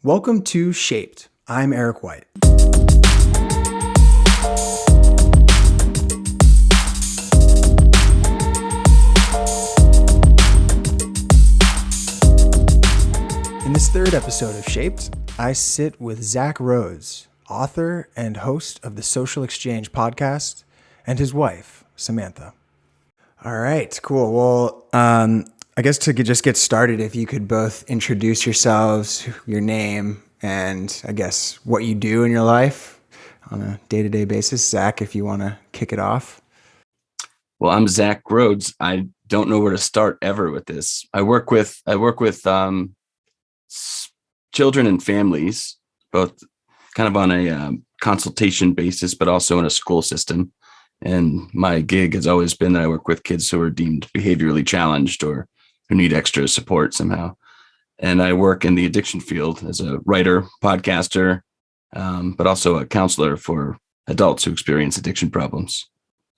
Welcome to Shaped. I'm Eric White. In this third episode of Shaped, I sit with Zach Rhoads, author and host of the Social Exchange podcast, and his wife, Samantha. All right, cool. Well, I guess to just get started, if you could both introduce yourselves, your name, and I guess what you do in your life on a day-to-day basis. Zach, if you want to kick it off. Well, I'm Zach Rhoads. I don't know where to start ever with this. I work with children and families, both kind of on a consultation basis, but also in a school system. And my gig has always been that I work with kids who are deemed behaviorally challenged or who need extra support somehow. And I work in the addiction field as a writer, podcaster, but also a counselor for adults who experience addiction problems.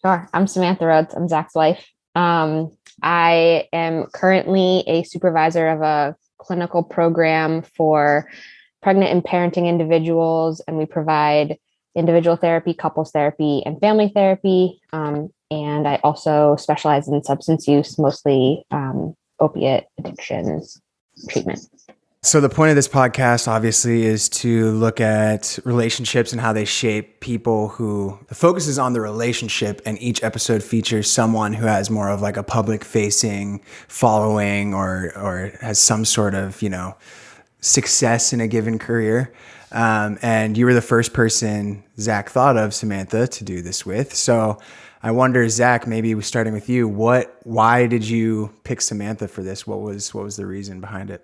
Sure. I'm Samantha Rhoads. I'm Zach's wife. I am currently a supervisor of a clinical program for pregnant and parenting individuals, and we provide individual therapy, couples therapy, and family therapy. And I also specialize in substance use, mostly opiate addiction treatment. So the point of this podcast, obviously, is to look at relationships and how they shape people who the focus is on the relationship, and each episode features someone who has more of like a public facing following or has some sort of, success in a given career. And you were the first person Zach thought of, Samantha, to do this with. So I wonder, Zach, maybe starting with you, why did you pick Samantha for this? What was the reason behind it?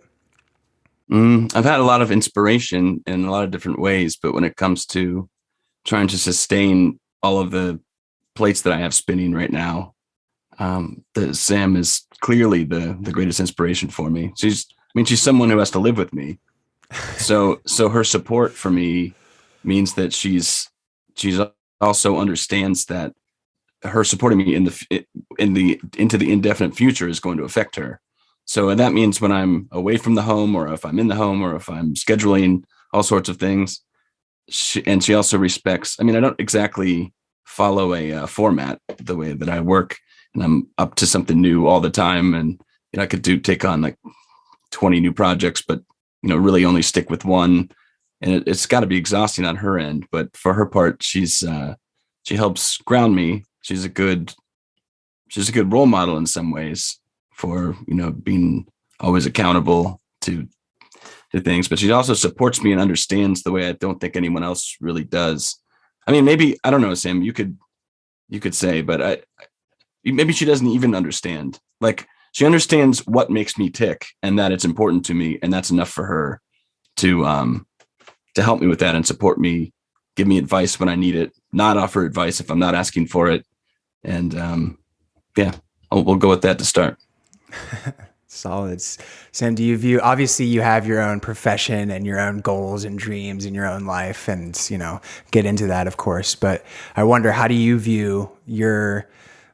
I've had a lot of inspiration in a lot of different ways, but when it comes to trying to sustain all of the plates that I have spinning right now, Sam is clearly the greatest inspiration for me. She's someone who has to live with me. So her support for me means that she's also understands that her supporting me into the indefinite future is going to affect her. So and that means when I'm away from the home, or if I'm in the home, or if I'm scheduling all sorts of things, she also respects. I don't exactly follow a format the way that I work, and I'm up to something new all the time. And I could take on like 20 new projects, but really only stick with one. And it's got to be exhausting on her end. But for her part, she helps ground me. She's a good role model in some ways for, being always accountable to things, but she also supports me and understands the way I don't think anyone else really does. Maybe, I don't know, Sam, you could say, but maybe she doesn't even understand. Like, she understands what makes me tick and that it's important to me. And that's enough for her to help me with that and support me, give me advice when I need it, not offer advice if I'm not asking for it. And we'll go with that to start. Solid. Sam, do you view, obviously you have your own profession and your own goals and dreams in your own life, and, get into that, of course, but I wonder, how do you view your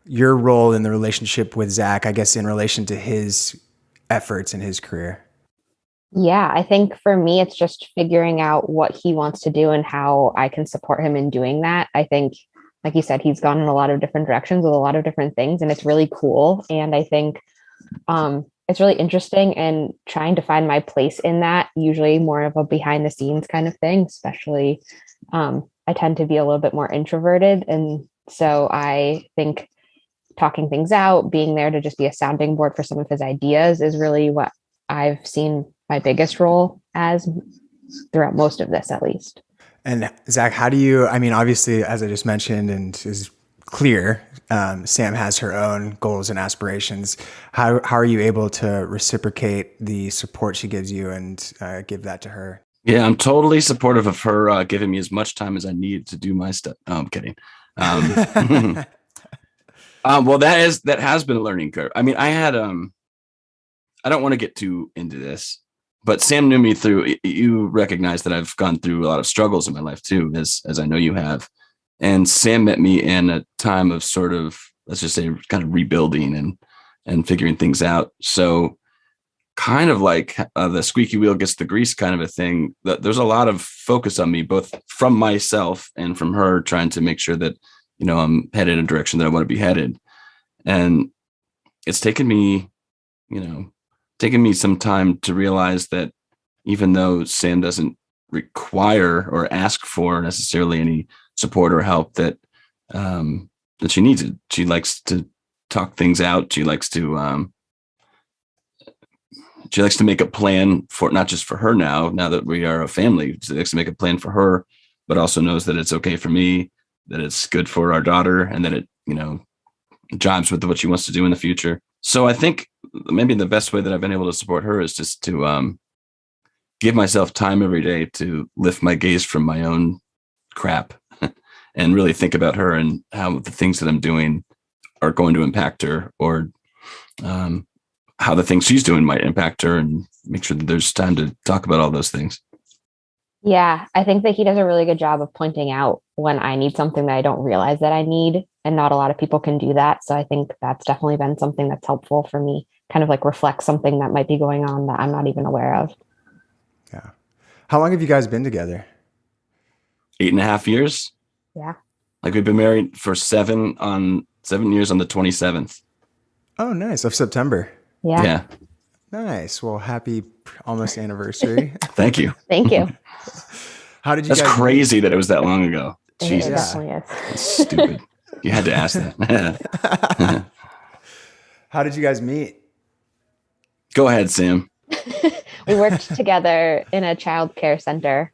role in the relationship with Zach, I guess, in relation to his efforts in his career? Yeah, I think for me, it's just figuring out what he wants to do and how I can support him in doing that. I think, like you said, he's gone in a lot of different directions with a lot of different things, and it's really cool. And I think it's really interesting, and trying to find my place in that, usually more of a behind the scenes kind of thing, especially I tend to be a little bit more introverted. And so I think talking things out, being there to just be a sounding board for some of his ideas is really what I've seen my biggest role as throughout most of this, at least. And Zach, how do you, obviously, as I just mentioned, and is clear, Sam has her own goals and aspirations. How are you able to reciprocate the support she gives you and give that to her? Yeah, I'm totally supportive of her giving me as much time as I need to do my stuff. No, I'm kidding. Well, that has been a learning curve. I don't want to get too into this, but Sam knew me through, you recognize that I've gone through a lot of struggles in my life too, as I know you have. And Sam met me in a time of sort of, let's just say, kind of rebuilding and figuring things out. So kind of like the squeaky wheel gets the grease kind of a thing. There's a lot of focus on me, both from myself and from her, trying to make sure that, I'm headed in a direction that I want to be headed. And it's taken me some time to realize that even though Sam doesn't require or ask for necessarily any support or help, that she needs it. She likes to talk things out. She likes to make a plan for, not just for her now that we are a family. She likes to make a plan for her, but also knows that it's okay for me, that it's good for our daughter, and that it, jives with what she wants to do in the future. So I think maybe the best way that I've been able to support her is just to give myself time every day to lift my gaze from my own crap and really think about her and how the things that I'm doing are going to impact her, or how the things she's doing might impact her, and make sure that there's time to talk about all those things. Yeah, I think that he does a really good job of pointing out when I need something that I don't realize that I need. And not a lot of people can do that. So I think that's definitely been something that's helpful for me, kind of like reflect something that might be going on that I'm not even aware of. Yeah. How long have you guys been together? 8.5 years. Yeah. Like, we've been married for 7 years on the 27th. Oh, nice. Of September. Yeah. Nice. Well, happy almost anniversary. Thank you. Thank you. How did you That's guys crazy meet? That it was that long ago. Jesus. It definitely is. That's stupid. You had to ask that. How did you guys meet? Go ahead, Sam. We worked together in a child care center.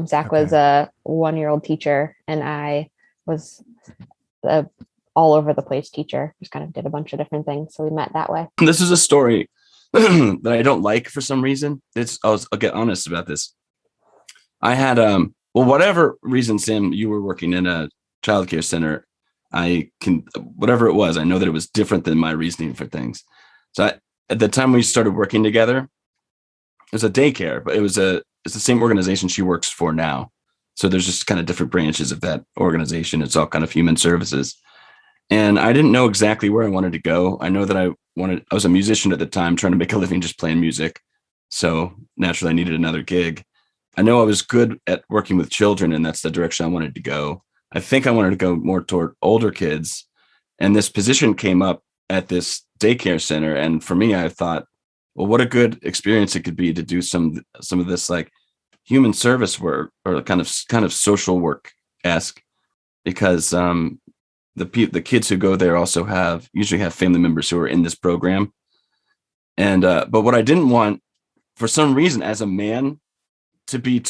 Zach was a 1-year-old teacher, and I was a all over the place teacher. Just kind of did a bunch of different things. So we met that way. This is a story that I don't like for some reason. I'll get honest about this. I had, whatever reason, Sam, you were working in a childcare center. Whatever it was, I know that it was different than my reasoning for things. So at the time we started working together, it was a daycare, but it's the same organization she works for now. So there's just kind of different branches of that organization. It's all kind of human services. And I didn't know exactly where I wanted to go. I know that I was a musician at the time, trying to make a living just playing music. So naturally I needed another gig. I know I was good at working with children, and that's the direction I wanted to go. I think I wanted to go more toward older kids. And this position came up at this daycare center. And for me, I thought, well, what a good experience it could be to do some of this like human service work, or kind of social work-esque, because the kids who go there also usually have family members who are in this program. And but what I didn't want, for some reason, as a man, to be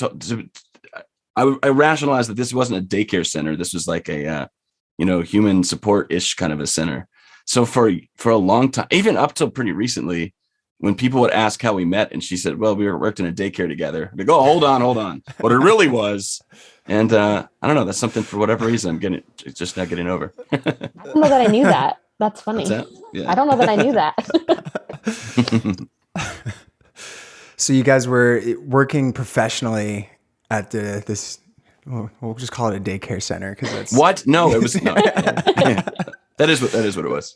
I rationalized that this wasn't a daycare center. This was like a human support-ish kind of a center. So for a long time, even up till pretty recently, when people would ask how we met, and she said, well, we worked in a daycare together, they go, hold on. What it really was. And I don't know, that's something, for whatever reason, it's just not getting over. I don't know that I knew that. That's funny. What's that? Yeah. I don't know that I knew that. So you guys were working professionally at we'll just call it a daycare center, because that's what? No, it was. No. Yeah. That is what it was.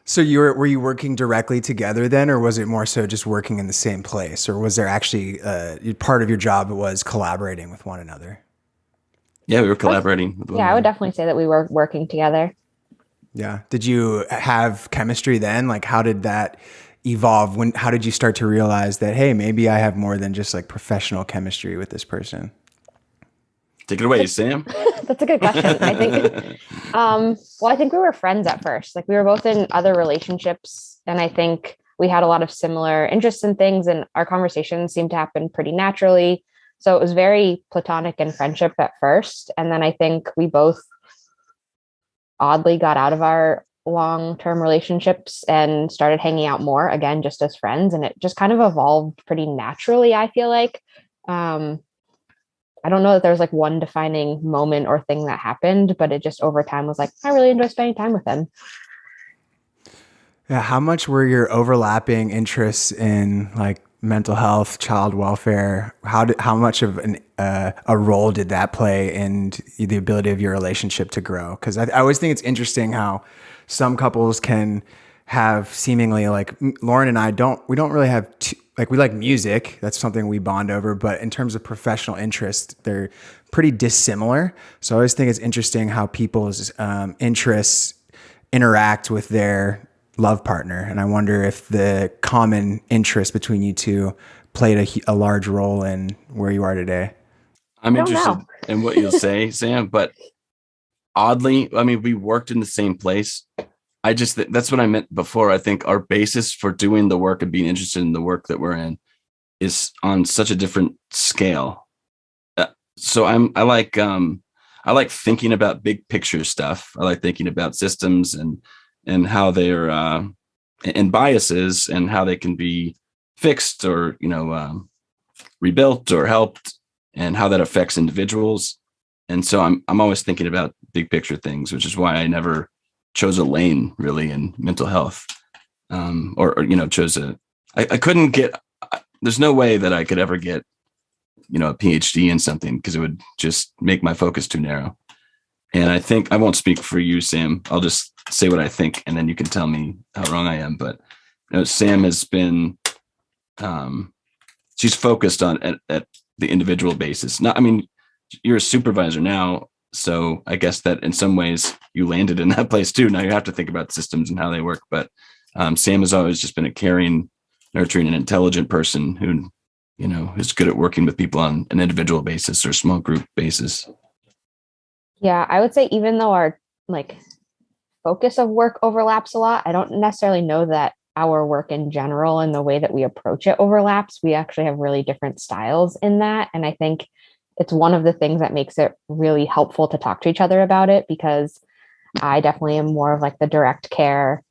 So were you working directly together then, or was it more so just working in the same place, or was there actually part of your job was collaborating with one another? Yeah, we were collaborating. I would definitely say that we were working together. Yeah. Did you have chemistry then? Like, how did that evolve? How did you start to realize that, hey, maybe I have more than just like professional chemistry with this person? Take it away, Sam. That's a good question. I think, I think we were friends at first. Like, we were both in other relationships, and I think we had a lot of similar interests in things, and our conversations seemed to happen pretty naturally. So it was very platonic and friendship at first. And then I think we both oddly got out of our long-term relationships and started hanging out more, again, just as friends. And it just kind of evolved pretty naturally, I feel like. I don't know that there's like one defining moment or thing that happened, but it just over time was like, I really enjoy spending time with him. Yeah. How much were your overlapping interests in like mental health, child welfare? How much of a role did that play in the ability of your relationship to grow? Because I always think it's interesting how some couples can have seemingly like Lauren and I we don't really have like we like music. That's something we bond over. But in terms of professional interest, they're pretty dissimilar. So I always think it's interesting how people's interests interact with their love partner. And I wonder if the common interest between you two played a large role in where you are today. I'm interested in what you'll say, Sam, but oddly, I mean, we worked in the same place. That's what I meant before. I think our basis for doing the work and being interested in the work that we're in is on such a different scale. So I like thinking about big picture stuff. I like thinking about systems and how they're and biases and how they can be fixed or rebuilt or helped, and how that affects individuals. And so I'm always thinking about big picture things, which is why I never chose a lane really in mental health, or chose I couldn't get. There's no way that I could ever get a PhD in something, because it would just make my focus too narrow. And I think I won't speak for you, Sam. I'll just say what I think, and then you can tell me how wrong I am. But Sam has been, she's focused on at the individual basis. Not, I mean, you're a supervisor now, so I guess that in some ways you landed in that place too. Now you have to think about systems and how they work. But Sam has always just been a caring, nurturing, and intelligent person who, is good at working with people on an individual basis or small group basis. Yeah, I would say even though our focus of work overlaps a lot, I don't necessarily know that our work in general and the way that we approach it overlaps. We actually have really different styles in that. And I think it's one of the things that makes it really helpful to talk to each other about it, because I definitely am more of like the direct care.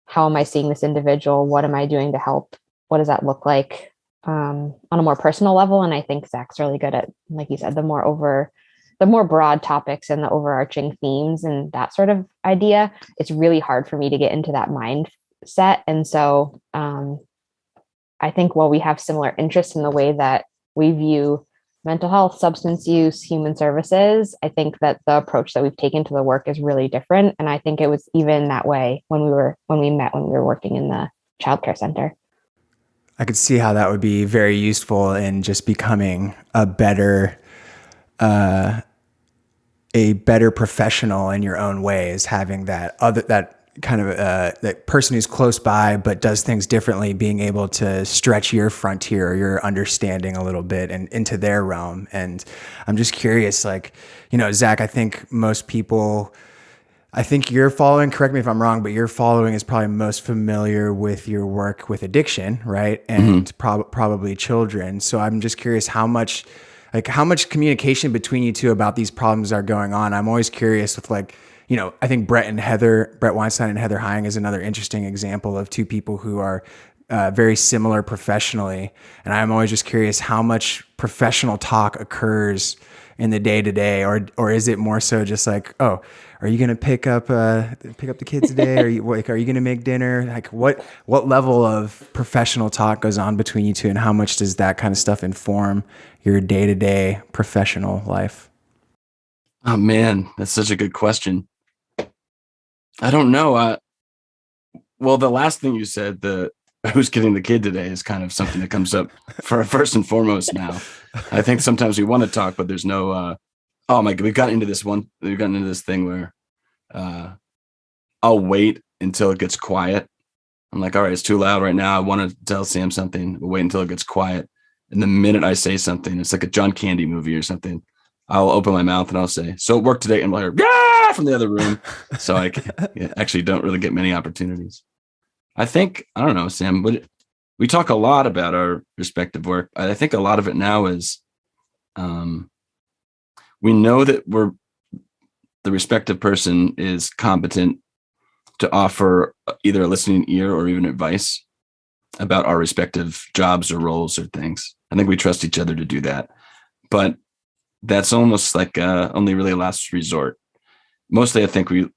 How am I seeing this individual? What am I doing to help? What does that look like on a more personal level? And I think Zach's really good at, like you said, the more broad topics and the overarching themes and that sort of idea. It's really hard for me to get into that mindset. And so I think while we have similar interests in the way that we view mental health, substance use, human services, I think that the approach that we've taken to the work is really different. And I think it was even that way when we met when we were working in the childcare center. I could see how that would be very useful in just becoming a better professional in your own ways, having that kind of that person who's close by but does things differently, being able to stretch your frontier or your understanding a little bit and into their realm. And I'm just curious, Zach, I think most people, I think you're following, correct me if I'm wrong, but your following is probably most familiar with your work with addiction, right? And probably children. So I'm just curious how much communication between you two about these problems are going on. I'm always curious with I think Brett Weinstein and Heather Hying is another interesting example of two people who are very similar professionally. And I'm always just curious how much professional talk occurs in the day to day, or is it more so just like, oh, are you going to pick up the kids today? Are you going to make dinner? Like what level of professional talk goes on between you two, and how much does that kind of stuff inform your day to day professional life? Oh man, that's such a good question. I don't know. Well, the last thing you said, who's getting the kid today, is kind of something that comes up for first and foremost now. I think sometimes we want to talk, but there's no, oh my God, we've gotten into this thing where I'll wait until it gets quiet. I'm like, all right, it's too loud right now. I want to tell Sam something. We'll wait until it gets quiet. And the minute I say something, it's like a John Candy movie or something. I'll open my mouth and I'll say, so it worked today. And I'll hear, yeah, from the other room. So I actually don't really get many opportunities. I think, I don't know, Sam, but we talk a lot about our respective work. I think a lot of it now is we know that the respective person is competent to offer either a listening ear or even advice about our respective jobs or roles or things. I think we trust each other to do that. But that's almost like only really a last resort. Mostly, I think we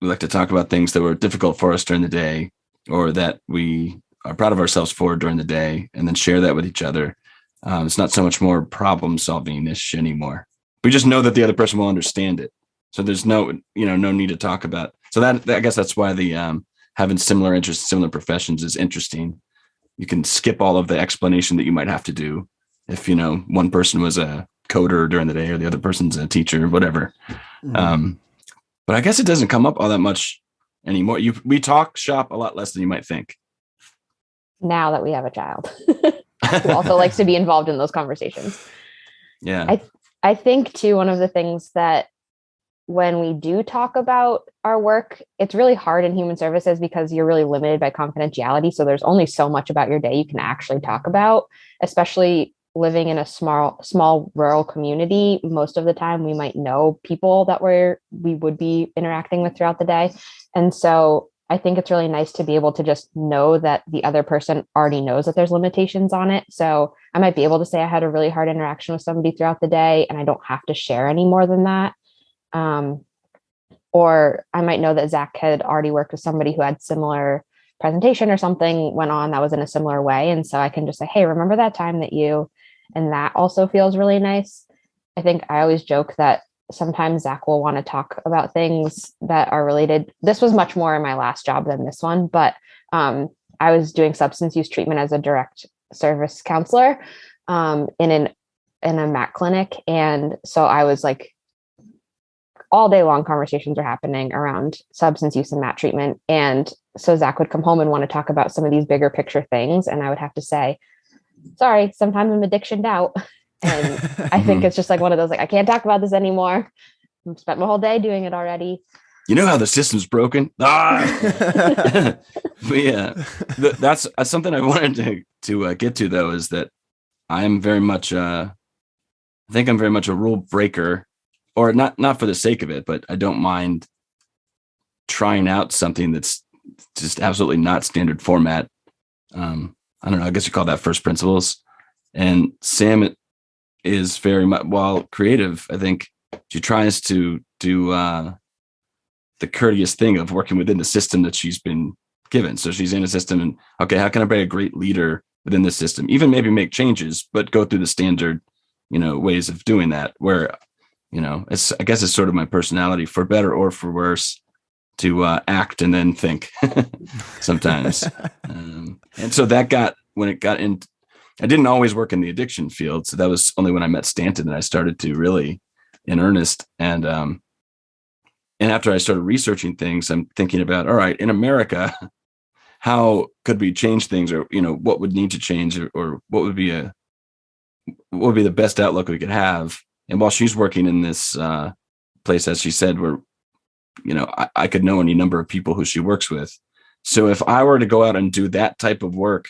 like to talk about things that were difficult for us during the day, or that we are proud of ourselves for during the day, and then share that with each other. It's not so much more problem solving-ish anymore. We just know that the other person will understand it. So there's no need to talk about. So that I guess that's why the having similar interests, similar professions is interesting. You can skip all of the explanation that you might have to do if, one person was a coder during the day or the other person's a teacher, whatever. Mm-hmm. But I guess it doesn't come up all that much anymore. We talk shop a lot less than you might think. Now that we have a child who also likes to be involved in those conversations. Yeah. I think too, one of the things that when we do talk about our work, it's really hard in human services because you're really limited by confidentiality. So there's only so much about your day you can actually talk about, especially living in a small rural community. Most of the time we might know people that we would be interacting with throughout the day. And so I think it's really nice to be able to just know that the other person already knows that there's limitations on it. So I might be able to say I had a really hard interaction with somebody throughout the day and I don't have to share any more than that. Or I might know that Zach had already worked with somebody who had similar presentation or something went on that was in a similar way. And so I can just say, hey, remember that time that and that also feels really nice. I think I always joke that sometimes Zach will want to talk about things that are related. This was much more in my last job than this one, but I was doing substance use treatment as a direct service counselor in a MAC clinic. And so I was like, all day long conversations are happening around substance use and MAT treatment. And so Zach would come home and want to talk about some of these bigger picture things. And I would have to say, sorry, sometimes I'm addictioned out. And I think it's just like one of those, like, I can't talk about this anymore. I've spent my whole day doing it already. You know how the system's broken? But yeah, that's something I wanted to get to, though, is that I'm very much, I think I'm very much a rule breaker, or not for the sake of it, but I don't mind trying out something that's just absolutely not standard format. I don't know. I guess you call that first principles. And Sam is very much, while creative, I think she tries to do the courteous thing of working within the system that she's been given. So she's in a system and, okay, how can I be a great leader within the system? Even maybe make changes, but go through the standard, ways of doing that, where, I guess it's sort of my personality, for better or for worse, to act and then think sometimes. And so when it got in, I didn't always work in the addiction field. So that was only when I met Stanton that I started to really in earnest. And after I started researching things, I'm thinking about, all right, in America, how could we change things, or, what would need to change, or what would be the best outlook we could have. And while she's working in this place, as she said, where, I could know any number of people who she works with. So if I were to go out and do that type of work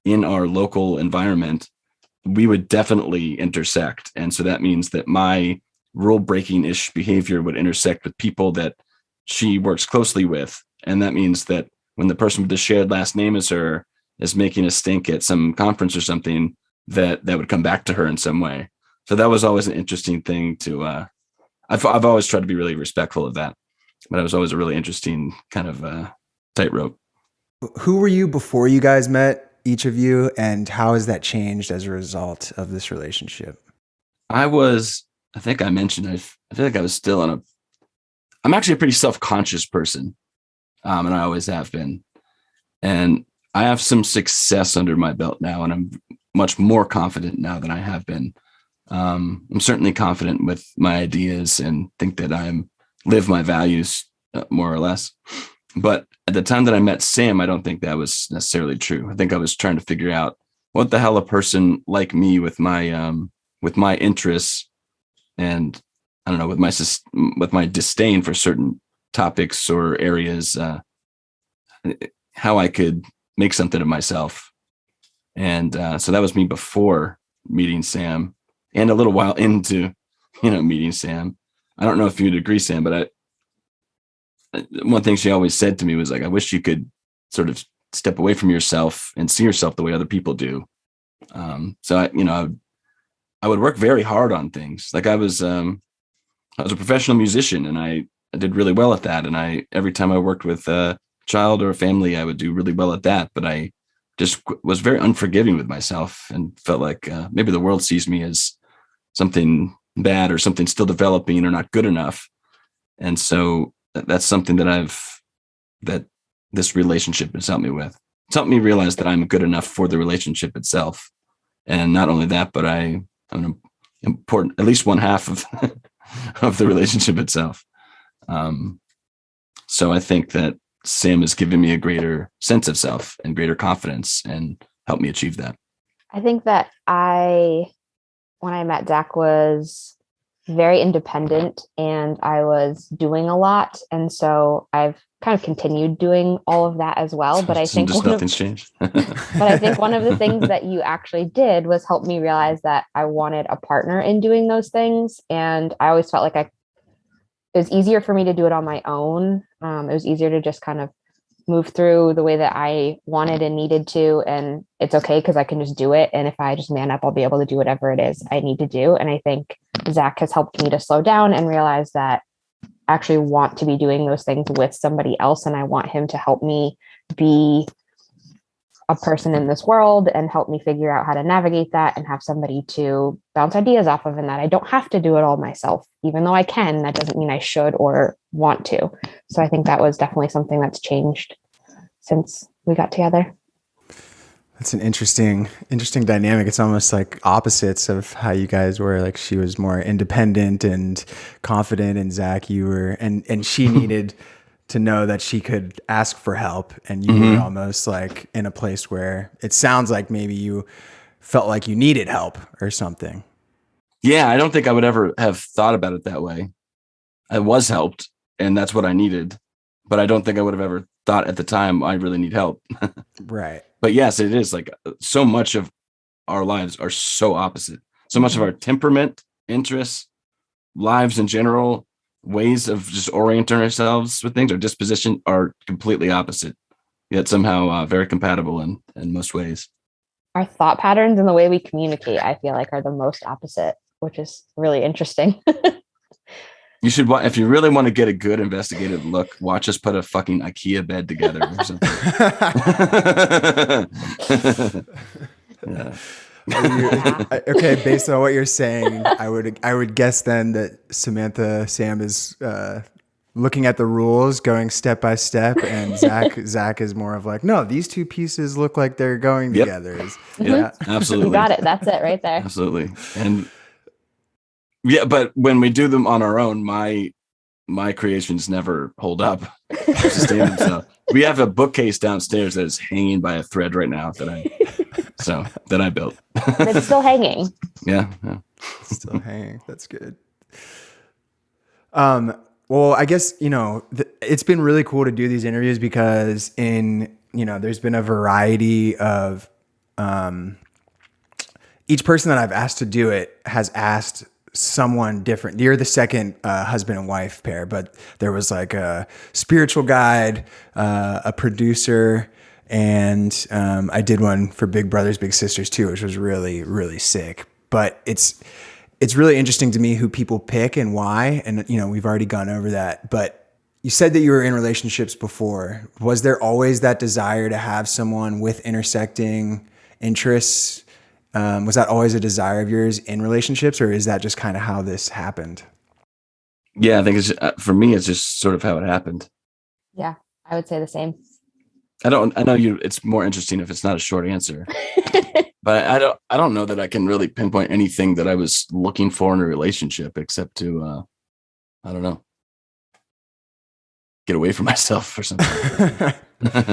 in our local environment, we would definitely intersect. And so that means that my rule breaking-ish behavior would intersect with people that she works closely with. And that means that when the person with the shared last name as her is making a stink at some conference or something, that would come back to her in some way. So that was always an interesting thing to, I've always tried to be really respectful of that, but it was always a really interesting kind of tightrope. Who were you before you guys met, each of you, and how has that changed as a result of this relationship? I think I mentioned, I feel like I was still I'm actually a pretty self-conscious person. And I always have been. And I have some success under my belt now, and I'm much more confident now than I have been. I'm certainly confident with my ideas and think that I live my values more or less. But at the time that I met Sam, I don't think that was necessarily true. I think I was trying to figure out what the hell a person like me with my interests and, I don't know, with my disdain for certain topics or areas, how I could make something of myself. And so that was me before meeting Sam, and a little while into, meeting Sam. I don't know if you'd agree, Sam, but one thing she always said to me was like, I wish you could sort of step away from yourself and see yourself the way other people do. So I would work very hard on things. Like I was a professional musician, and I did really well at that. And every time I worked with a child or a family, I would do really well at that. But I just was very unforgiving with myself and felt like maybe the world sees me as something bad or something still developing or not good enough. And so that's something that this relationship has helped me with. It's helped me realize that I'm good enough for the relationship itself. And not only that, but I'm an important, at least one half of, of the relationship itself. So I think that Sam has given me a greater sense of self and greater confidence and helped me achieve that. I think that when I met Zach, was very independent and I was doing a lot. And so I've kind of continued doing all of that as well. But I think nothing's changed. But I think one of the things that you actually did was help me realize that I wanted a partner in doing those things. And I always felt like it was easier for me to do it on my own. It was easier to just kind of move through the way that I wanted and needed to. And it's okay because I can just do it. And if I just man up, I'll be able to do whatever it is I need to do. And I think Zach has helped me to slow down and realize that I actually want to be doing those things with somebody else. And I want him to help me be a person in this world and help me figure out how to navigate that and have somebody to bounce ideas off of, and that I don't have to do it all myself. Even though I can, that doesn't mean I should or want to. So I think that was definitely something that's changed since we got together. That's an interesting dynamic. It's almost like opposites of how you guys were. Like she was more independent and confident, and Zach, you were, and she needed to know that she could ask for help, and you were almost like in a place where it sounds like maybe you felt like you needed help or something. Yeah, I don't think I would ever have thought about it that way. I was helped, and that's what I needed, but I don't think I would have ever thought at the time I really need help. Right. But yes, it is like so much of our lives are so opposite. So much of our temperament, interests, lives in general, ways of just orienting ourselves with things, our disposition are completely opposite, yet somehow very compatible in most ways. Our thought patterns and the way we communicate, I feel like, are the most opposite, which is really interesting. You should, if you really want to get a good investigative look, watch us put a fucking IKEA bed together or something. Yeah. Okay, based on what you're saying, I would guess then that Sam is looking at the rules, going step by step, and Zach is more of like, no, these two pieces look like they're going together. Yeah, absolutely. You got it. That's it right there. Absolutely. And yeah, but when we do them on our own, my creations never hold up. We have a bookcase downstairs that is hanging by a thread right now that I built. It's still hanging. Yeah. Still hanging. That's good. Well, I guess, it's been really cool to do these interviews because there's been a variety of, each person that I've asked to do it has asked someone different. You're the second husband and wife pair, but there was like a spiritual guide, a producer, and I did one for Big Brothers Big Sisters too, which was really, really sick. But it's really interesting to me who people pick and why, and we've already gone over that. But you said that you were in relationships before. Was there always that desire to have someone with intersecting interests? Was that always a desire of yours in relationships, or is that just kind of how this happened? Yeah, I think for me, it's just sort of how it happened. Yeah, I would say the same. I know it's more interesting if it's not a short answer, but I don't know that I can really pinpoint anything that I was looking for in a relationship except to, I don't know, get away from myself or something.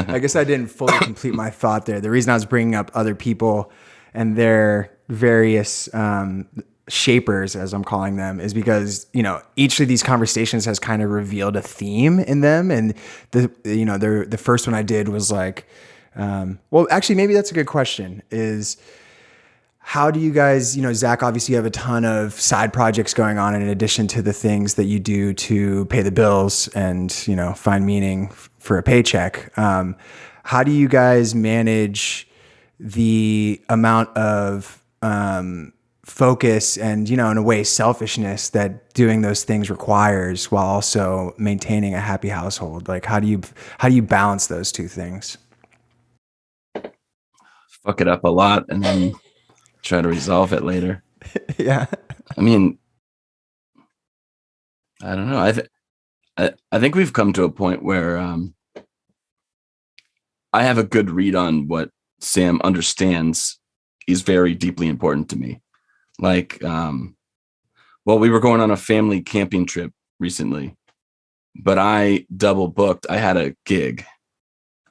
I guess I didn't fully complete my thought there. The reason I was bringing up other people and their various shapers, as I'm calling them, is because each of these conversations has kind of revealed a theme in them. And the first one I did was like, well, actually, maybe that's a good question. Is how do you guys, Zach, obviously you have a ton of side projects going on in addition to the things that you do to pay the bills and find meaning for a paycheck. How do you guys manage the amount of focus and, in a way, selfishness that doing those things requires while also maintaining a happy household? Like, how do you balance those two things? Fuck it up a lot and then try to resolve it later. Yeah. I mean, I don't know. I think we've come to a point where I have a good read on what Sam understands is very deeply important to me. Like, well, we were going on a family camping trip recently, but I double booked. I had a gig,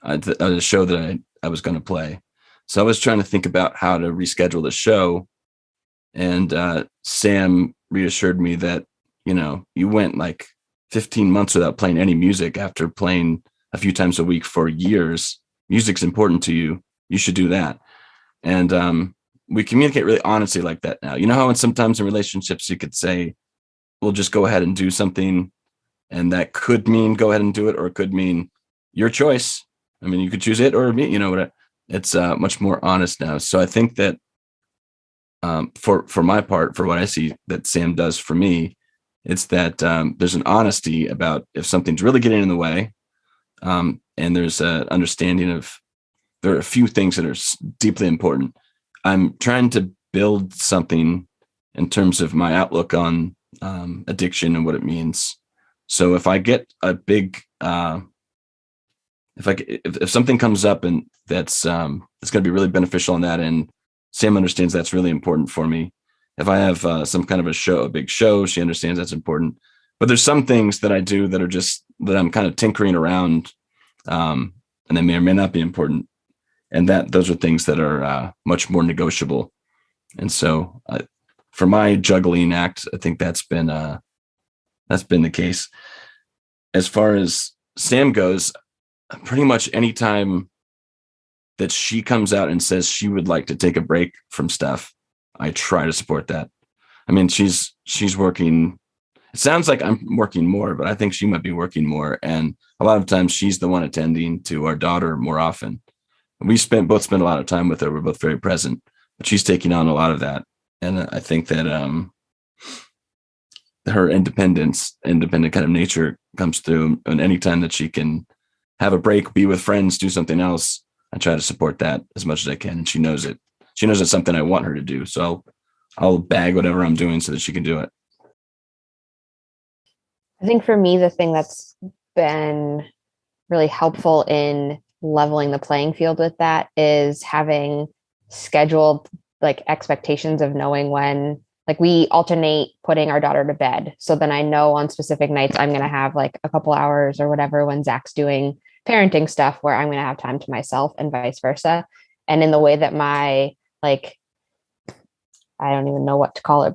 a show that I was going to play. So I was trying to think about how to reschedule the show. And Sam reassured me that, you went like 15 months without playing any music after playing a few times a week for years. Music's important to you. You should do that. And we communicate really honestly like that now. You know how sometimes in relationships you could say, we'll just go ahead and do something. And that could mean go ahead and do it, or it could mean your choice. I mean, you could choose it or me, whatever. It's much more honest now. So I think that for my part, for what I see that Sam does for me, it's that there's an honesty about if something's really getting in the way. And there's an understanding of there are a few things that are deeply important. I'm trying to build something in terms of my outlook on addiction and what it means. So if I get a big, if something comes up and that's it's going to be really beneficial in that, and Sam understands that's really important for me. If I have some kind of a big show, she understands that's important. But there's some things that I do that are just that I'm kind of tinkering around, and they may or may not be important. And those are things that are much more negotiable. And so, for my juggling act, I think that's been the case. As far as Sam goes, pretty much any time that she comes out and says she would like to take a break from stuff, I try to support that. I mean, she's working. It sounds like I'm working more, but I think she might be working more. And a lot of times she's the one attending to our daughter more often. We both spend a lot of time with her. We're both very present, but she's taking on a lot of that. And I think that her independent kind of nature comes through. And anytime that she can have a break, be with friends, do something else, I try to support that as much as I can. And she knows it. She knows it's something I want her to do. So I'll bag whatever I'm doing so that she can do it. I think for me, the thing that's been really helpful in leveling the playing field with that is having scheduled like expectations of knowing when, like, we alternate putting our daughter to bed. So then I know on specific nights I'm going to have like a couple hours or whatever when Zach's doing parenting stuff where I'm going to have time to myself and vice versa. And in the way that my, like, I don't even know what to call it,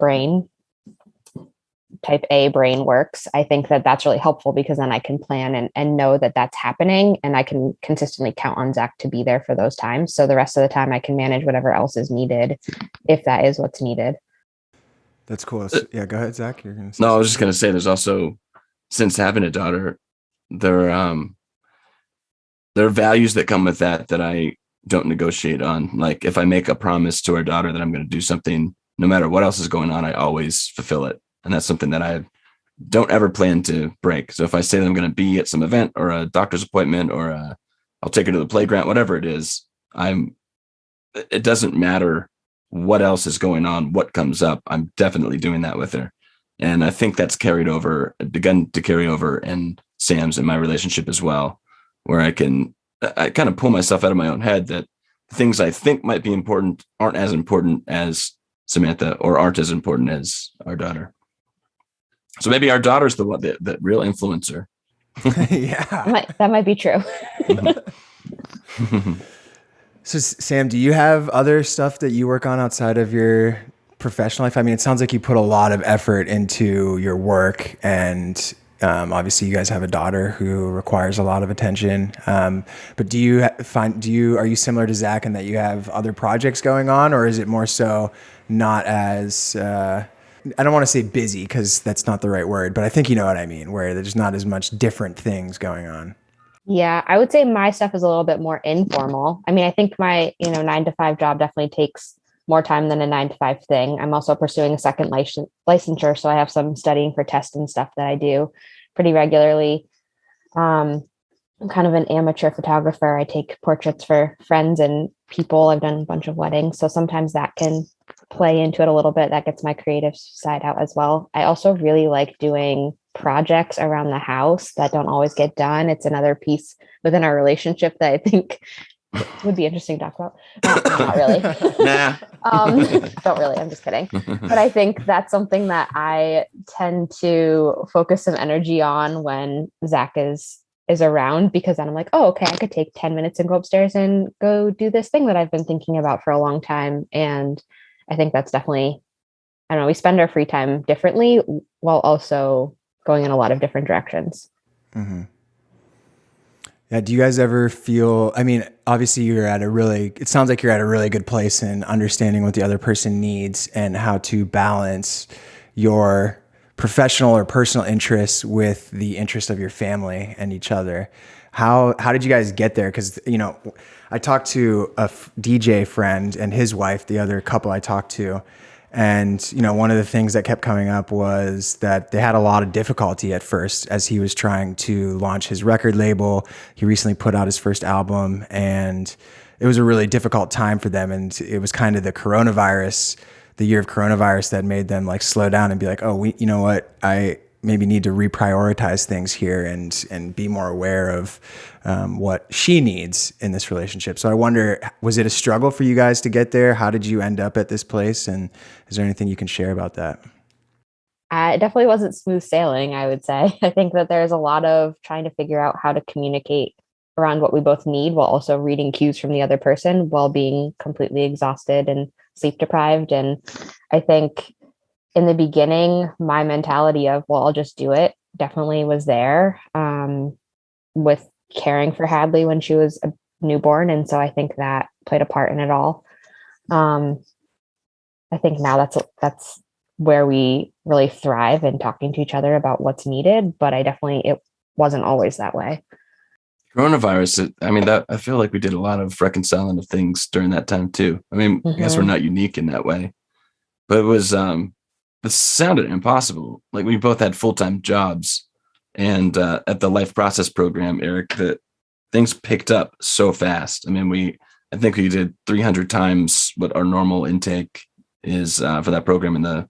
type A brain works, I think that that's really helpful because then I can plan and know that that's happening, and I can consistently count on Zach to be there for those times. So the rest of the time I can manage whatever else is needed, if that is what's needed. That's cool. Yeah, go ahead, Zach. You're gonna say No, I was just going to say there's also, since having a daughter, there are values that come with that I don't negotiate on. Like if I make a promise to our daughter that I'm going to do something, no matter what else is going on, I always fulfill it. And that's something that I don't ever plan to break. So if I say that I'm going to be at some event or a doctor's appointment or I'll take her to the playground, whatever it is, it doesn't matter what else is going on, what comes up. I'm definitely doing that with her. And I think that's begun to carry over in Sam's and my relationship as well, where I kind of pull myself out of my own head that things I think might be important aren't as important as Samantha or aren't as important as our daughter. So maybe our daughter's the one that real influencer. Yeah. That might be true. So Sam, do you have other stuff that you work on outside of your professional life? I mean, it sounds like you put a lot of effort into your work, and obviously you guys have a daughter who requires a lot of attention. But are you similar to Zach in that you have other projects going on, or is it more so not as, I don't want to say busy because that's not the right word, but I think you know what I mean, where there's not as much different things going on? Yeah, I would say my stuff is a little bit more informal. I mean, I think my, 9 to 5 job definitely takes more time than a 9 to 5 thing. I'm also pursuing a second licensure. So I have some studying for tests and stuff that I do pretty regularly. I'm kind of an amateur photographer. I take portraits for friends and people. I've done a bunch of weddings. So sometimes that can play into it a little bit. That gets my creative side out as well. I also really like doing projects around the house that don't always get done. It's another piece within our relationship that I think would be interesting to talk about. Not really. Nah. Don't really. I'm just kidding. But I think that's something that I tend to focus some energy on when Zach is around, because then I'm like, oh, okay, I could take 10 minutes and go upstairs and go do this thing that I've been thinking about for a long time. And I think that's definitely, I don't know, we spend our free time differently while also going in a lot of different directions. Mm-hmm. Yeah. Do you guys ever feel, I mean, obviously it sounds like you're at a really good place in understanding what the other person needs and how to balance your professional or personal interests with the interest of your family and each other. How did you guys get there? Because, I talked to a DJ friend and his wife, the other couple I talked to, and, one of the things that kept coming up was that they had a lot of difficulty at first as he was trying to launch his record label. He recently put out his first album, and it was a really difficult time for them. And it was kind of the year of coronavirus that made them like slow down and be like, oh, you know what? I maybe need to reprioritize things here and be more aware of what she needs in this relationship. So I wonder, was it a struggle for you guys to get there? How did you end up at this place? And is there anything you can share about that? It definitely wasn't smooth sailing, I would say. I think that there's a lot of trying to figure out how to communicate around what we both need while also reading cues from the other person while being completely exhausted and sleep deprived. And I think in the beginning, my mentality of, well, I'll just do it definitely was there, with caring for Hadley when she was a newborn. And so I think that played a part in it all. I think now that's where we really thrive in talking to each other about what's needed. But it wasn't always that way. Coronavirus, I feel like we did a lot of reconciling of things during that time too. I mean, I guess we're not unique in that way, but it sounded impossible. Like we both had full-time jobs, and at the Life Process program, Eric, that things picked up so fast. I mean, I think we did 300 times what our normal intake is for that program in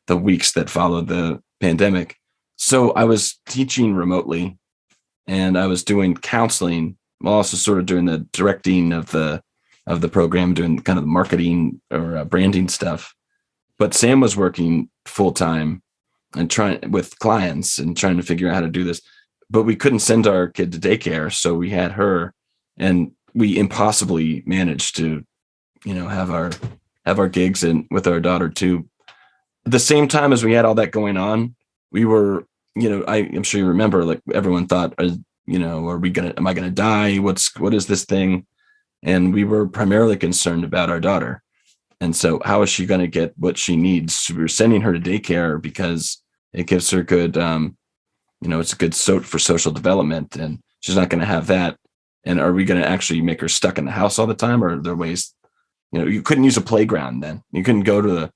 the weeks that followed the pandemic. So I was teaching remotely, and I was doing counseling while also sort of doing the directing of the program, doing kind of the marketing or branding stuff. But Sam was working full time and trying with clients and trying to figure out how to do this. But we couldn't send our kid to daycare, so we had her, and we impossibly managed to, have our gigs and with our daughter too. At the same time as we had all that going on, we were, I'm sure you remember, like everyone thought, am I gonna die? What is this thing? And we were primarily concerned about our daughter. And so how is she going to get what she needs? So we were sending her to daycare because it gives her good, it's a good for social development, and she's not going to have that. And are we going to actually make her stuck in the house all the time? Or are there ways, you couldn't use a playground then. You couldn't go to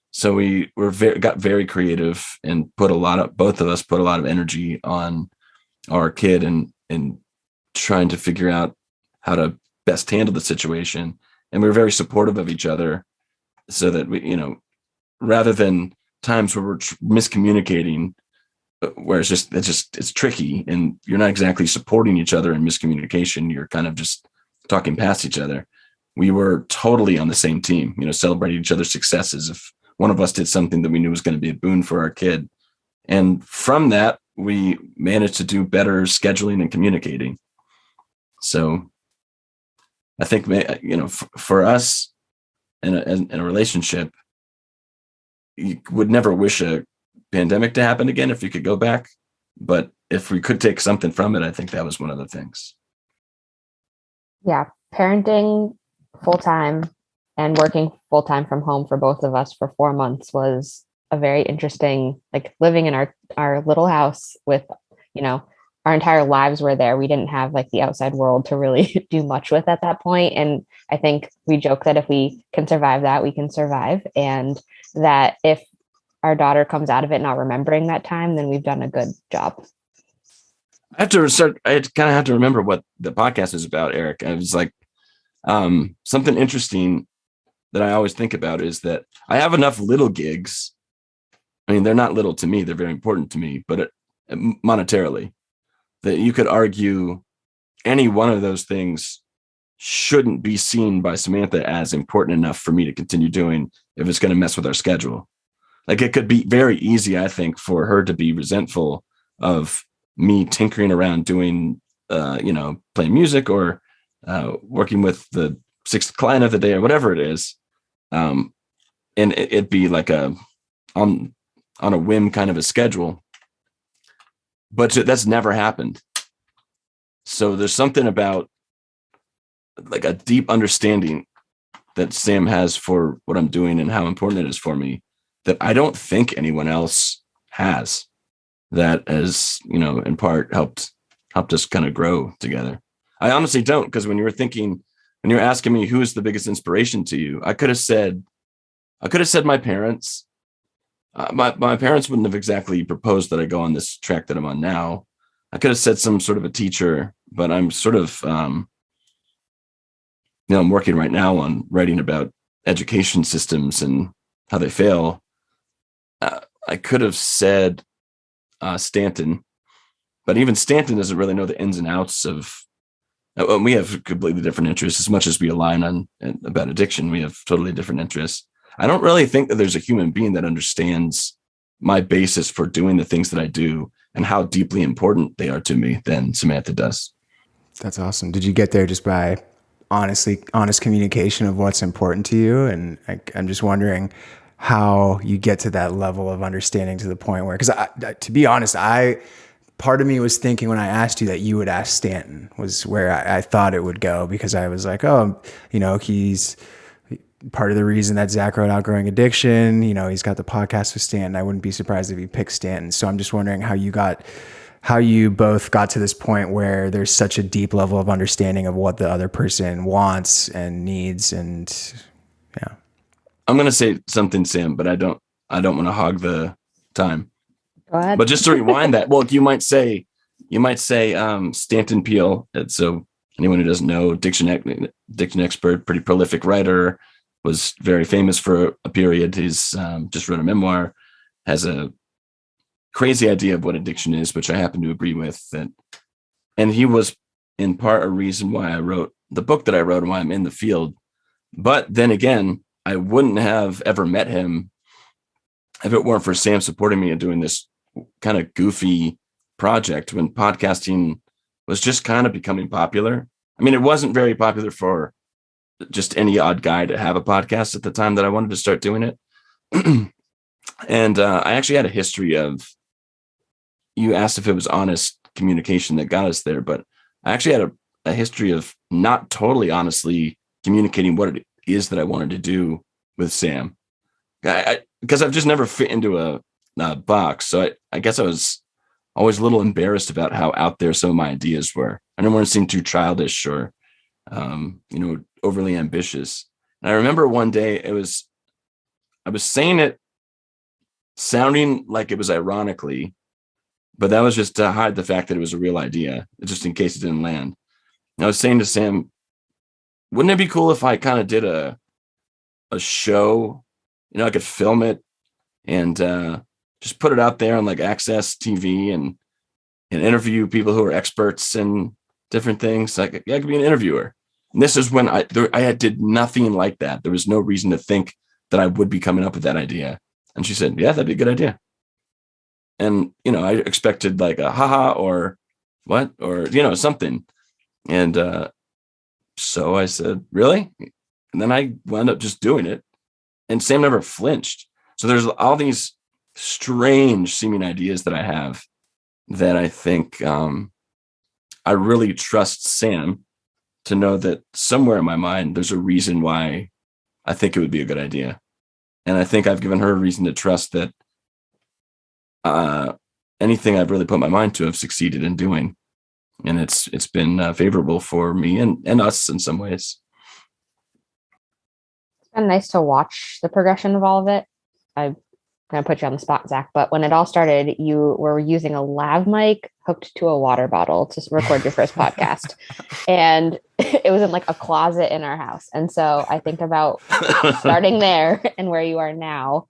so we got very creative and both of us put a lot of energy on our kid and trying to figure out how to best handle the situation. And we were very supportive of each other, so that we, rather than times where we're miscommunicating, where it's tricky and you're not exactly supporting each other in miscommunication, you're kind of just talking past each other. We were totally on the same team, celebrating each other's successes. If one of us did something that we knew was going to be a boon for our kid. And from that, we managed to do better scheduling and communicating. So I think, for us in a relationship, you would never wish a pandemic to happen again if you could go back. But if we could take something from it, I think that was one of the things. Yeah. Parenting full-time and working full-time from home for both of us for 4 months was a very interesting, like living in our little house with, our entire lives were there. We didn't have like the outside world to really do much with at that point. And I think we joke that if we can survive that, we can survive. And that if our daughter comes out of it not remembering that time, then we've done a good job. I kind of have to remember what the podcast is about, Eric. I was like, something interesting that I always think about is that I have enough little gigs. I mean, they're not little to me. They're very important to me, but monetarily, that you could argue any one of those things shouldn't be seen by Samantha as important enough for me to continue doing if it's going to mess with our schedule. Like, it could be very easy, I think, for her to be resentful of me tinkering around doing, playing music or working with the sixth client of the day or whatever it is. And it'd be like on a whim kind of a schedule. But that's never happened. So there's something about like a deep understanding that Sam has for what I'm doing and how important it is for me that I don't think anyone else has, that has, in part helped us kind of grow together. I honestly don't, because when you're asking me who is the biggest inspiration to you, I could have said my parents. My parents wouldn't have exactly proposed that I go on this track that I'm on now. I could have said some sort of a teacher, but I'm sort of, I'm working right now on writing about education systems and how they fail. I could have said Stanton, but even Stanton doesn't really know the ins and outs of. We have completely different interests. As much as we align on about addiction, we have totally different interests. I don't really think that there's a human being that understands my basis for doing the things that I do and how deeply important they are to me than Samantha does. That's awesome. Did you get there just by honest communication of what's important to you? And I'm just wondering how you get to that level of understanding to the point where, because to be honest, part of me was thinking when I asked you that you would ask Stanton was where I thought it would go, because I was like, oh, he's part of the reason that Zach wrote Outgrowing Addiction. He's got the podcast with Stanton. I wouldn't be surprised if he picked Stanton. So I'm just wondering how you both got to this point where there's such a deep level of understanding of what the other person wants and needs. And yeah, I'm going to say something, Sam, but I don't want to hog the time. Go ahead. But just to rewind that, well, you might say Stanton Peele. So anyone who doesn't know, addiction expert, pretty prolific writer, was very famous for a period. He's just wrote a memoir, has a crazy idea of what addiction is, which I happen to agree with. And he was in part a reason why I wrote the book that I wrote and why I'm in the field. But then again, I wouldn't have ever met him if it weren't for Sam supporting me and doing this kind of goofy project when podcasting was just kind of becoming popular. I mean, it wasn't very popular for just any odd guy to have a podcast at the time that I wanted to start doing it. And I actually had a history of, you asked if it was honest communication that got us there, but I actually had a history of not totally honestly communicating what it is that I wanted to do with Sam. Because I've just never fit into a box. So I guess I was always a little embarrassed about how out there some of my ideas were. I didn't want to seem too childish or, overly ambitious. And I remember one day I was saying it sounding like it was ironically, but that was just to hide the fact that it was a real idea, just in case it didn't land. And I was saying to Sam, wouldn't it be cool if I kind of did a show, I could film it and just put it out there on like Access TV and interview people who are experts in different things. Like, yeah, I could be an interviewer. And this is when I did nothing like that. There was no reason to think that I would be coming up with that idea. And she said, yeah, that'd be a good idea. And, I expected like a haha or what, or, something. And so I said, really? And then I wound up just doing it. And Sam never flinched. So there's all these strange seeming ideas that I have that I think I really trust Sam to know that somewhere in my mind, there's a reason why I think it would be a good idea. And I think I've given her a reason to trust that anything I've really put my mind to, I've succeeded in doing. And it's been favorable for me and us in some ways. It's been nice to watch the progression of all of it. gonna put you on the spot, Zach, but when it all started, you were using a lav mic hooked to a water bottle to record your first podcast. And it was in like a closet in our house. And so I think about starting there and where you are now.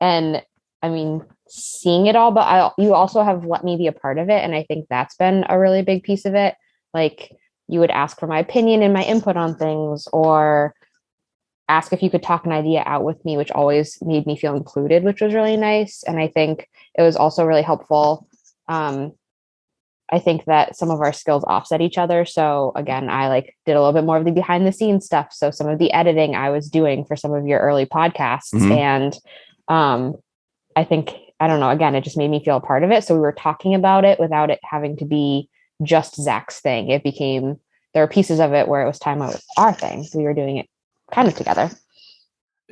And I mean, seeing it all, but you also have let me be a part of it. And I think that's been a really big piece of it. Like, you would ask for my opinion and my input on things, or ask if you could talk an idea out with me, which always made me feel included, which was really nice. And I think it was also really helpful. I think that some of our skills offset each other. So again, I like did a little bit more of the behind the scenes stuff. So some of the editing I was doing for some of your early podcasts. And I think, I don't know, again, it just made me feel a part of it. So we were talking about it without it having to be just Zach's thing. It became, there were pieces of it where it was time of our thing. We were doing it kind of together.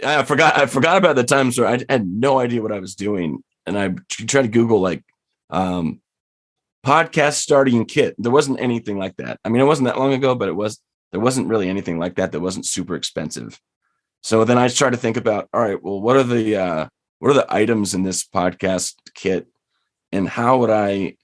I forgot about the times where I had no idea what I was doing. And I tried to Google like podcast starting kit. There wasn't anything like that. I mean, it wasn't that long ago, but there wasn't really anything like that wasn't super expensive. So then I started to think about, all right, well, what are the items in this podcast kit, and how would I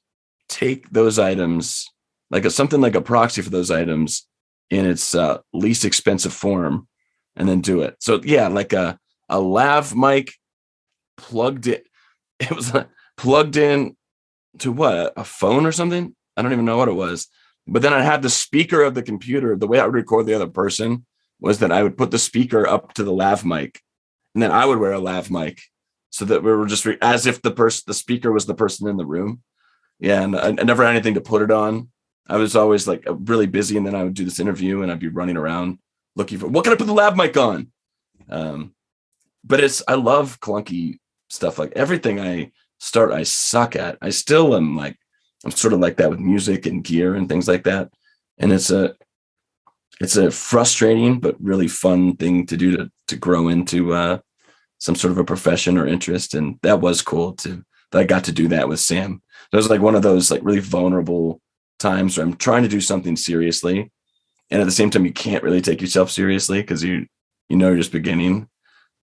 take those items, like something like a proxy for those items in its least expensive form, and then do it. So yeah, like a lav mic plugged in. It was plugged in to what, a phone or something? I don't even know what it was. But then I had the speaker of the computer. The way I would record the other person was that I would put the speaker up to the lav mic, and then I would wear a lav mic, so that we were just as if the speaker was the person in the room. Yeah, and I never had anything to put it on. I was always like really busy, and then I would do this interview, and I'd be running around looking for, what can I put the lav mic on? But I love clunky stuff. Like everything I suck at. I still am like, I'm sort of like that with music and gear and things like that. And it's a frustrating but really fun thing to do to grow into some sort of a profession or interest. And that was cool that I got to do that with Sam. It was like one of those like really vulnerable times where I'm trying to do something seriously, and at the same time you can't really take yourself seriously because you're just beginning.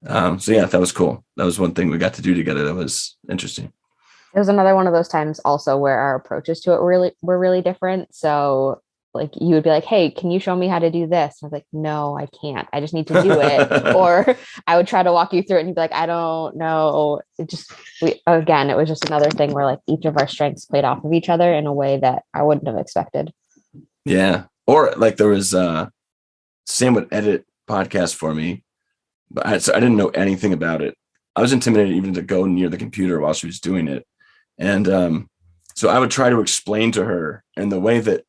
So yeah, that was cool. That was one thing we got to do together that was interesting. It was another one of those times also where our approaches to it were really different. So like you would be like, hey, can you show me how to do this? And I was like, no, I can't. I just need to do it. Or I would try to walk you through it and you'd be like, I don't know. It was just another thing where like each of our strengths played off of each other in a way that I wouldn't have expected. Yeah. Or like there was Sam would edit podcasts for me, but I didn't know anything about it. I was intimidated even to go near the computer while she was doing it. And so I would try to explain to her in the way that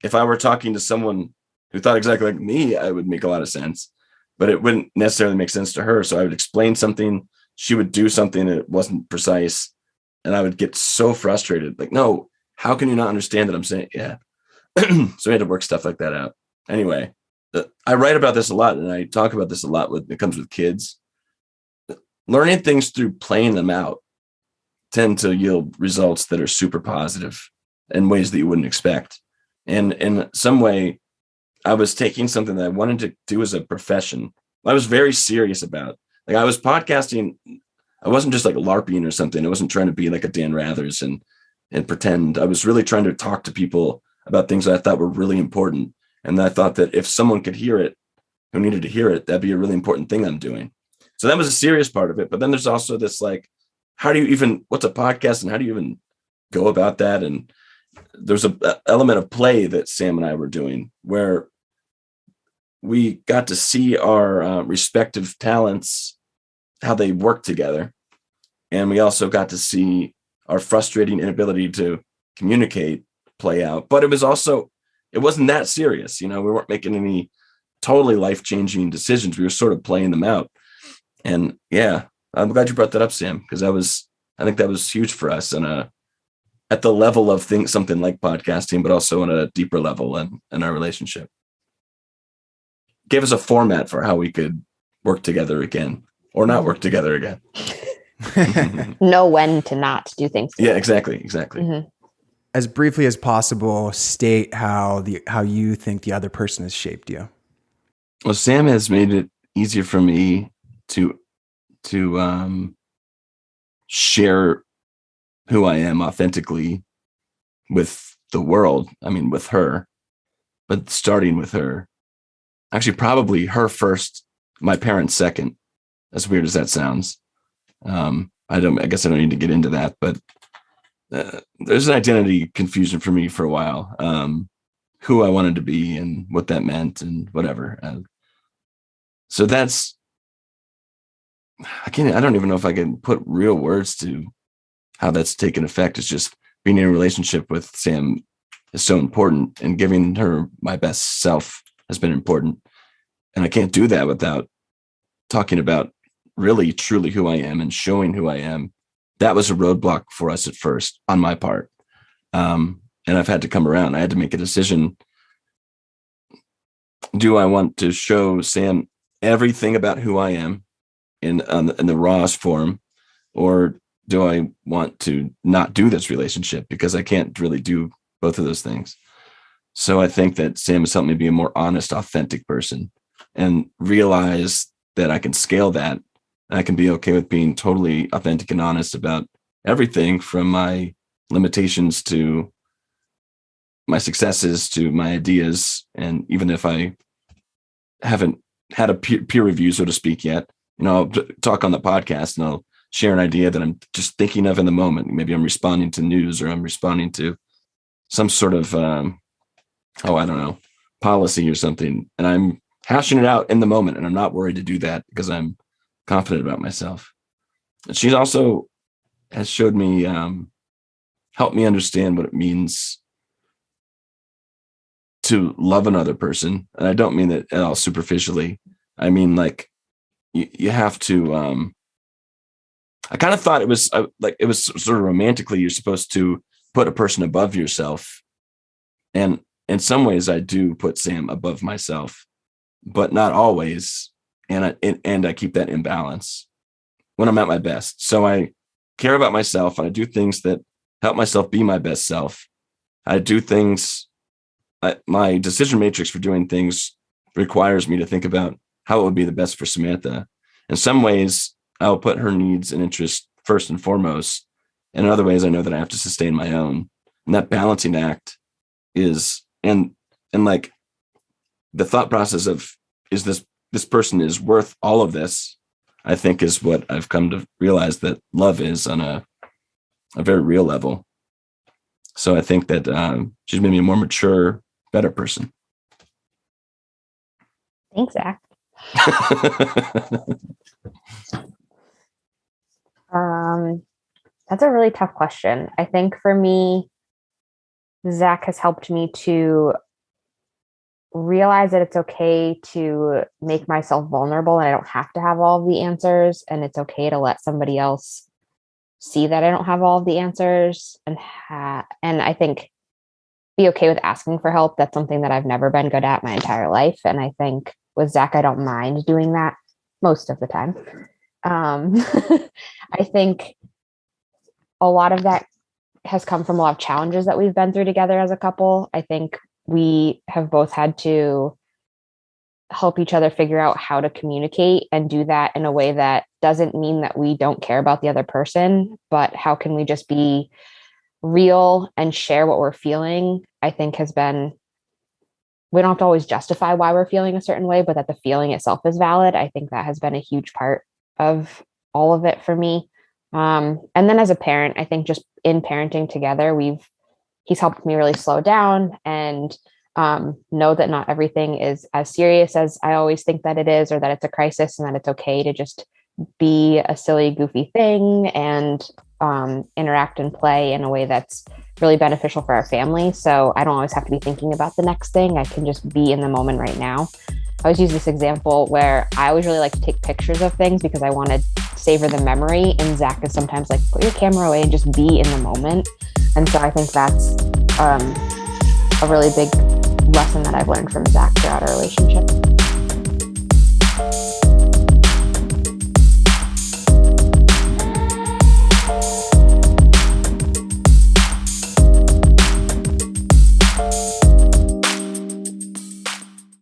if I were talking to someone who thought exactly like me, I would make a lot of sense, but it wouldn't necessarily make sense to her. So I would explain something, she would do something that wasn't precise, and I would get so frustrated. Like, no, how can you not understand that I'm saying? Yeah. So we had to work stuff like that out. Anyway, I write about this a lot, and I talk about this a lot when it comes with kids. Learning things through playing them out tend to yield results that are super positive in ways that you wouldn't expect. And in some way, I was taking something that I wanted to do as a profession. I was very serious about. Like I was podcasting. I wasn't just like LARPing or something. I wasn't trying to be like a Dan Rathers and pretend. I was really trying to talk to people about things that I thought were really important. And I thought that if someone could hear it, who needed to hear it, that'd be a really important thing I'm doing. So that was a serious part of it. But then there's also this like, what's a podcast and how do you even go about that? And there's an element of play that Sam and I were doing where we got to see our respective talents, how they work together. And we also got to see our frustrating inability to communicate play out. But it wasn't that serious. We weren't making any totally life-changing decisions. We were sort of playing them out. And yeah, I'm glad you brought that up, Sam, because I think that was huge for us and at the level of something like podcasting, but also on a deeper level in our relationship. Gave us a format for how we could work together again or not work together again. Know when to not do things together. Yeah, exactly. Mm-hmm. As briefly as possible, state how you think the other person has shaped you. Well, Sam has made it easier for me to share who I am authentically with the world. I mean, with her, but starting with her. Actually, probably her first, my parents second. As weird as that sounds. I guess I don't need to get into that, but there's an identity confusion for me for a while. Who I wanted to be and what that meant and whatever. So that's, I don't even know if I can put real words to how that's taken effect. It's just being in a relationship with Sam is so important, and giving her my best self has been important. And I can't do that without talking about really truly who I am and showing who I am. That was a roadblock for us at first on my part. And I've had to come around. I had to make a decision. Do I want to show Sam everything about who I am in the rawest form, or do I want to not do this relationship because I can't really do both of those things? So I think that Sam has helped me be a more honest, authentic person and realize that I can scale that. And I can be okay with being totally authentic and honest about everything, from my limitations to my successes to my ideas. And even if I haven't had a peer review, so to speak, yet, I'll talk on the podcast and I'll share an idea that I'm just thinking of in the moment. Maybe I'm responding to news, or I'm responding to some sort of, policy or something. And I'm hashing it out in the moment, and I'm not worried to do that because I'm confident about myself. And she's also has showed me, helped me understand what it means to love another person. And I don't mean that at all superficially. I mean, like, you have to, I kind of thought it was it was sort of romantically, you're supposed to put a person above yourself. And in some ways I do put Sam above myself, but not always. And I keep that in balance when I'm at my best. So I care about myself, and I do things that help myself be my best self. I do things, my decision matrix for doing things requires me to think about how it would be the best for Samantha. In some ways, I'll put her needs and interests first and foremost. And in other ways, I know that I have to sustain my own. And that balancing act is, and like the thought process of, is this person is worth all of this, I think is what I've come to realize that love is on a very real level. So I think that she's made me a more mature, better person. Thanks, Zach. That's a really tough question. I think for me, Zach has helped me to realize that it's okay to make myself vulnerable, and I don't have to have all of the answers, and it's okay to let somebody else see that I don't have all of the answers, and I think be okay with asking for help. That's something that I've never been good at my entire life. And I think with Zach, I don't mind doing that most of the time. I think a lot of that has come from a lot of challenges that we've been through together as a couple. I think we have both had to help each other figure out how to communicate and do that in a way that doesn't mean that we don't care about the other person, but how can we just be real and share what we're feeling, I think has been, we don't have to always justify why we're feeling a certain way, but that the feeling itself is valid. I think that has been a huge part of all of it for me. And then as a parent, I think just in parenting together, he's helped me really slow down and know that not everything is as serious as I always think that it is, or that it's a crisis, and that it's okay to just be a silly, goofy thing and interact and play in a way that's really beneficial for our family. So I don't always have to be thinking about the next thing. I can just be in the moment right now. I always use this example where I always really like to take pictures of things because I want to savor the memory. And Zach is sometimes like, put your camera away and just be in the moment. And so I think that's a really big lesson that I've learned from Zach throughout our relationship.